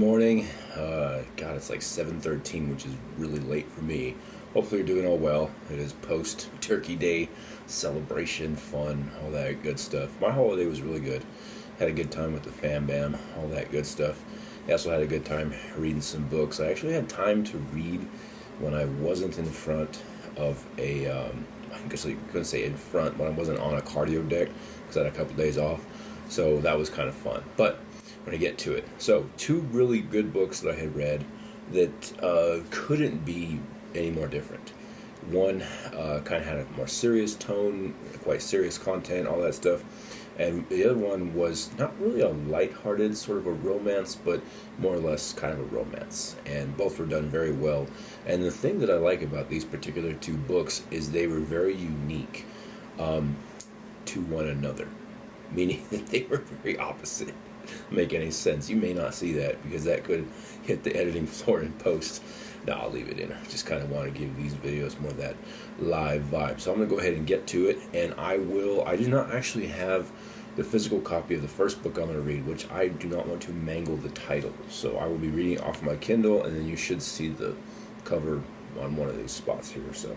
morning. God, it's like 7:13, which is really late for me. Hopefully you're doing all well. It is post-Turkey Day celebration, fun, all that good stuff. My holiday was really good. Had a good time with the fam bam, all that good stuff. I also had a good time reading some books. I actually had time to read when I wasn't in front of I guess you couldn't say in front, when I wasn't on a cardio deck because I had a couple days off. So that was kind of fun. But when I get to it. So, two really good books that I had read that couldn't be any more different. One kind of had a more serious tone, quite serious content, all that stuff. And the other one was not really a lighthearted sort of a romance, but more or less kind of a romance. And both were done very well. And the thing that I like about these particular two books is they were very unique to one another. Meaning that they were very opposite. Make any sense. You may not see that because that could hit the editing floor in post. No, I'll leave it in. I just kind of want to give these videos more of that live vibe. So I'm going to go ahead and get to it, and I do not actually have the physical copy of the first book I'm going to read, which I do not want to mangle the title. So I will be reading off my Kindle, and then you should see the cover on one of these spots here. So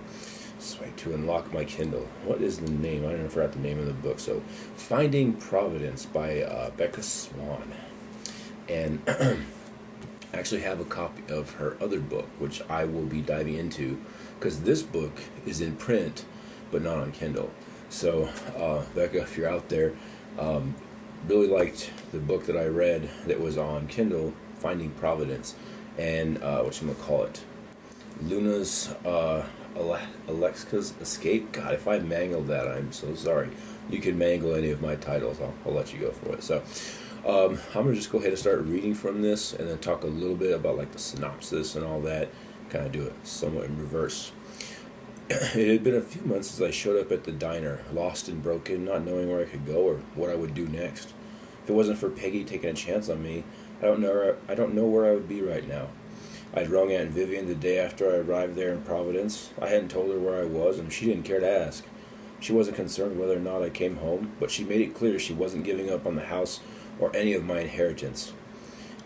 wait to unlock my Kindle. What is the name? I forgot the name of the book. So, Finding Providence by Becca Swan. And I actually have a copy of her other book, which I will be diving into, because this book is in print, but not on Kindle. So, Becca, if you're out there, really liked the book that I read that was on Kindle, Finding Providence, and whatchamacallit, Luna's Alexka's Escape. God, if I mangled that, I'm so sorry. You can mangle any of my titles. I'll let you go for it. So I'm going to just go ahead and start reading from this and then talk a little bit about like the synopsis and all that. Kind of do it somewhat in reverse. It had been a few months since I showed up at the diner, lost and broken, not knowing where I could go or what I would do next. If it wasn't for Peggy taking a chance on me, I don't know where I would be right now. I'd rung Aunt Vivian the day after I arrived there in Providence. I hadn't told her where I was, and she didn't care to ask. She wasn't concerned whether or not I came home, but she made it clear she wasn't giving up on the house or any of my inheritance.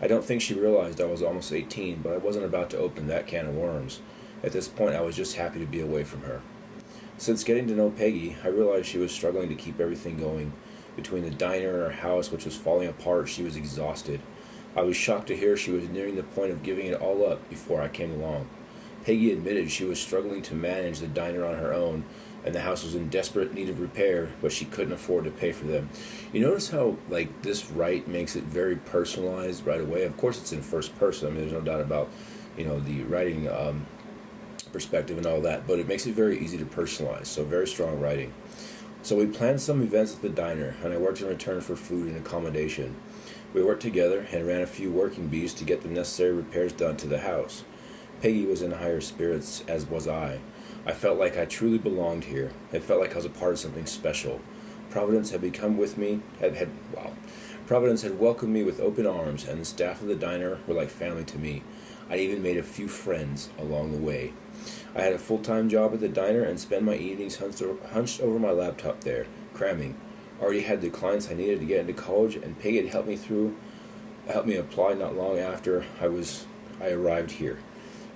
I don't think she realized I was almost 18, but I wasn't about to open that can of worms. At this point, I was just happy to be away from her. Since getting to know Peggy, I realized she was struggling to keep everything going. Between the diner and her house, which was falling apart, she was exhausted. I was shocked to hear she was nearing the point of giving it all up before I came along. Peggy admitted she was struggling to manage the diner on her own, and the house was in desperate need of repair, but she couldn't afford to pay for them. You notice how, like, this makes it very personalized right away? Of course it's in first person. I mean, there's no doubt about, the writing perspective and all that, but it makes it very easy to personalize, so very strong writing. So we planned some events at the diner, and I worked in return for food and accommodation. We worked together and ran a few working bees to get the necessary repairs done to the house. Peggy was in higher spirits, as was I. I felt like I truly belonged here. It felt like I was a part of something special. Providence had become with me, Providence had welcomed me with open arms, and the staff of the diner were like family to me. I even made a few friends along the way. I had a full-time job at the diner and spent my evenings hunched over my laptop there, cramming. Already had the clients I needed to get into college, and Peggy had helped me apply not long after I arrived here.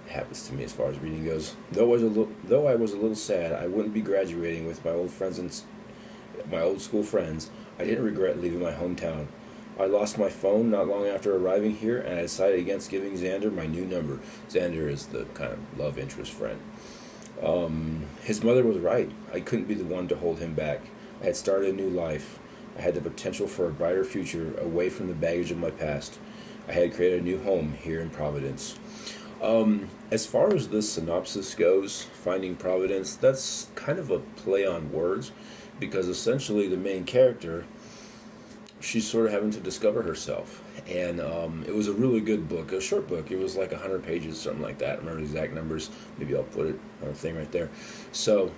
It happens to me as far as reading goes. Though I was a little sad I wouldn't be graduating with my old friends and my old school friends, I didn't regret leaving my hometown. I lost my phone not long after arriving here, and I decided against giving Xander my new number. Xander is the kind of love interest friend. His mother was right. I couldn't be the one to hold him back. I had started a new life. I had the potential for a brighter future away from the baggage of my past. I had created a new home here in Providence. As far as this synopsis goes, Finding Providence, that's kind of a play on words, because essentially the main character, she's sort of having to discover herself. And it was a really good book, a short book. It was like 100 pages, something like that. I don't remember the exact numbers. Maybe I'll put it on the thing right there. So,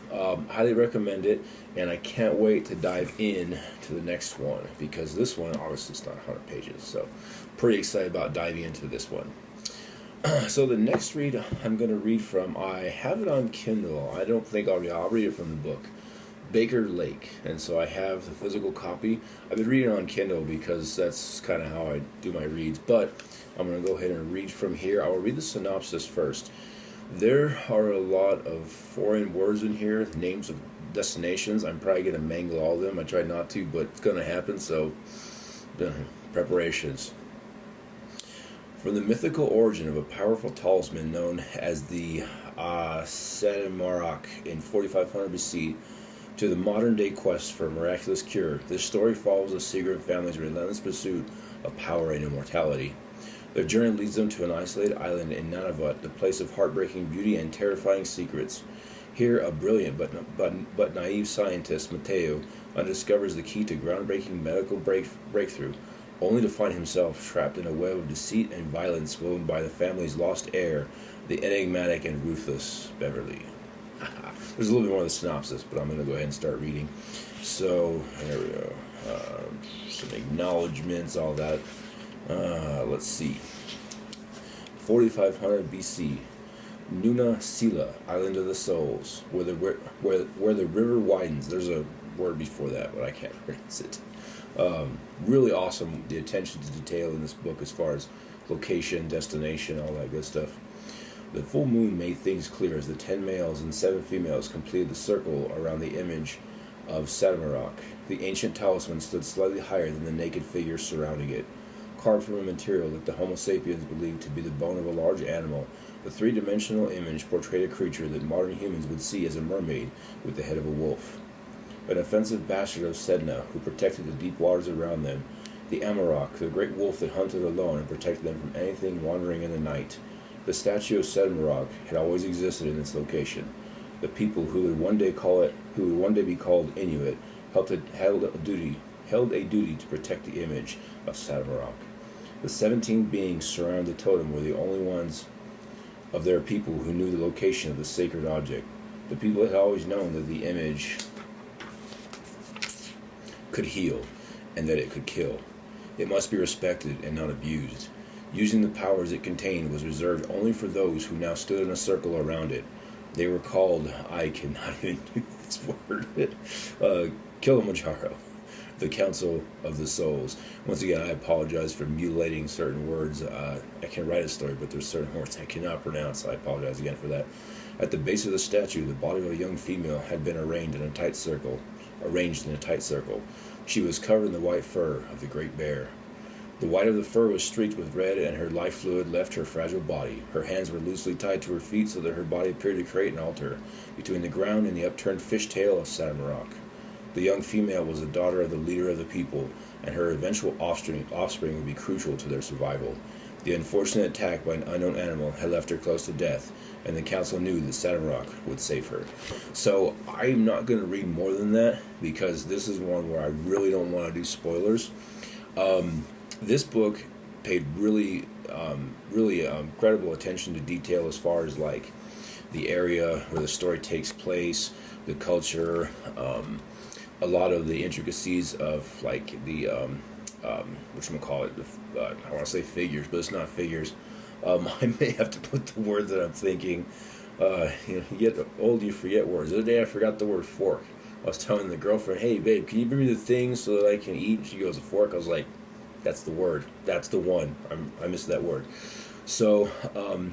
highly recommend it. And I can't wait to dive in to the next one, because this one, obviously, it's not 100 pages. So, pretty excited about diving into this one. So, the next read I'm going to read from, I have it on Kindle. I don't think I'll read it from the book. Baker Lake, and so I have the physical copy. I've been reading on Kindle because that's kind of how I do my reads, but I'm going to go ahead and read from here. I will read the synopsis first. There are a lot of foreign words in here, names of destinations. I'm probably going to mangle all of them. I tried not to, but it's going to happen, so preparations. From the mythical origin of a powerful talisman known as the Sadamarok in 4500 BC to the modern-day quest for a miraculous cure, this story follows the Seagram family's relentless pursuit of power and immortality. Their journey leads them to an isolated island in Nunavut, the place of heartbreaking beauty and terrifying secrets. Here, a brilliant but naive scientist, Mateo, undiscovers the key to groundbreaking medical breakthrough, only to find himself trapped in a web of deceit and violence woven by the family's lost heir, the enigmatic and ruthless Beverly. There's a little bit more of the synopsis, but I'm going to go ahead and start reading. So, there we go. Some acknowledgments, all that. Let's see. 4500 BC. Nuna Sila, Island of the Souls, where the river widens. There's a word before that, but I can't pronounce it. Really awesome, the attention to detail in this book as far as location, destination, all that good stuff. The full moon made things clear as the 10 males and 7 females completed the circle around the image of Sadamarok. The ancient talisman stood slightly higher than the naked figure surrounding it. Carved from a material that the Homo sapiens believed to be the bone of a large animal, the three-dimensional image portrayed a creature that modern humans would see as a mermaid with the head of a wolf. An offensive bastard of Sedna, who protected the deep waters around them. The Amarok, the great wolf that hunted alone and protected them from anything wandering in the night. The statue of Sedmarok had always existed in its location. The people who would one day be called Inuit, held a duty to protect the image of Sedmarok. The 17 beings surrounding the totem were the only ones of their people who knew the location of the sacred object. The people had always known that the image could heal, and that it could kill. It must be respected and not abused. Using the powers it contained was reserved only for those who now stood in a circle around it. They were called, I cannot even do this word, Kilimanjaro, the Council of the Souls. Once again, I apologize for mutilating certain words. I can write a story, but there's certain words I cannot pronounce. I apologize again for that. At the base of the statue, the body of a young female had been arranged in a tight circle. She was covered in the white fur of the great bear. The white of the fur was streaked with red, and her life fluid left her fragile body. Her hands were loosely tied to her feet so that her body appeared to create an altar between the ground and the upturned fishtail of Sadamarok. The young female was the daughter of the leader of the people, and her eventual offspring would be crucial to their survival. The unfortunate attack by an unknown animal had left her close to death, and the council knew that Sadamarok would save her. So I'm not going to read more than that, because this is one where I really don't want to do spoilers. This book paid really incredible attention to detail as far as like the area where the story takes place, the culture, a lot of the intricacies of like the whatchamacallit, I want to say figures, but it's not figures. I may have to put the word that I'm thinking. You get old, you forget words. The other day I forgot the word fork. I was telling the girlfriend, hey babe, can you bring me the thing so that I can eat? And she goes, a fork? I was like, that's the word. That's the one. I missed that word. So,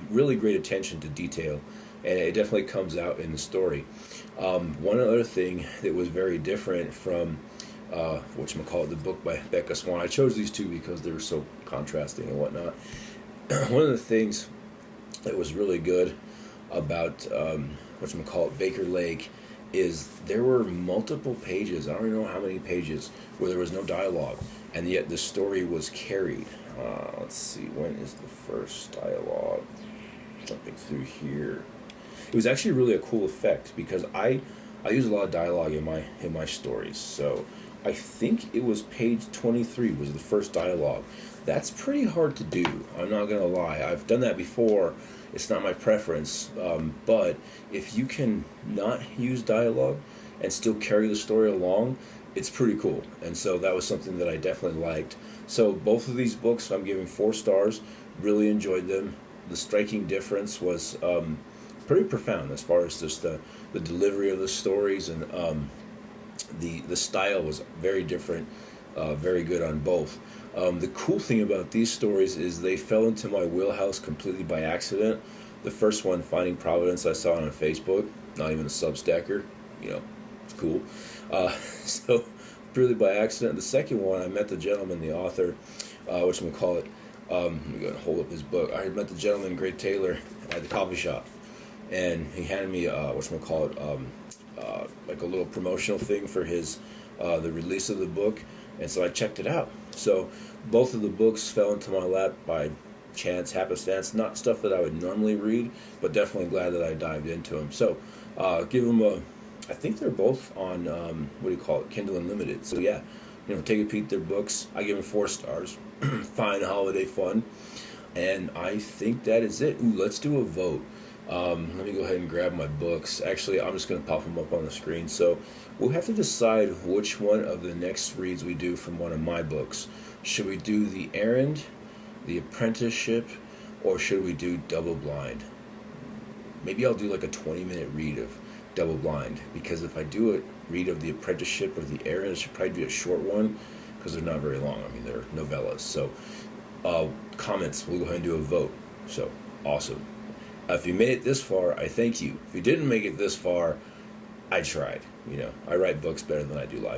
really great attention to detail, and it definitely comes out in the story. One other thing that was very different from the book by Becca Swan. I chose these two because they were so contrasting and whatnot. One of the things that was really good about Baker Lake is there were multiple pages. I don't even know how many pages where there was no dialogue, and yet the story was carried. Let's see, when is the first dialogue? Jumping through here. It was actually really a cool effect because I use a lot of dialogue in my stories. So I think it was page 23 was the first dialogue. That's pretty hard to do. I'm not gonna lie. I've done that before. It's not my preference, but if you can not use dialogue and still carry the story along, it's pretty cool. And so that was something that I definitely liked. So both of these books I'm giving 4 stars. Really enjoyed them. The striking difference was pretty profound as far as just the delivery of the stories and The style was very different, very good on both. The cool thing about these stories is they fell into my wheelhouse completely by accident. The first one, Finding Providence, I saw on Facebook, not even a Substacker. It's cool. So purely by accident. The second one, I met the gentleman, the author, whatchamacallit. Let me go and hold up his book. I met the gentleman, Greg Taylor, at the coffee shop, and he handed me like a little promotional thing for his the release of the book, and so I checked it out. So both of the books fell into my lap by chance, happenstance, not stuff that I would normally read, but definitely glad that I dived into them. So give them a. I think they're both on Kindle Unlimited. So yeah, take a peek at their books. I give them 4 stars. Fine holiday fun, and I think that is it. Ooh, let's do a vote. Let me go ahead and grab my books. Actually, I'm just going to pop them up on the screen. So we'll have to decide which one of the next reads we do from one of my books. Should we do The Errand, The Apprenticeship, or should we do Double Blind? Maybe I'll do like a 20-minute read of Double Blind, because if I do a read of The Apprenticeship or The Errand, it should probably be a short one because they're not very long. I mean, they're novellas. So comments, we'll go ahead and do a vote. So awesome. If you made it this far, I thank you. If you didn't make it this far, I tried. I write books better than I do live.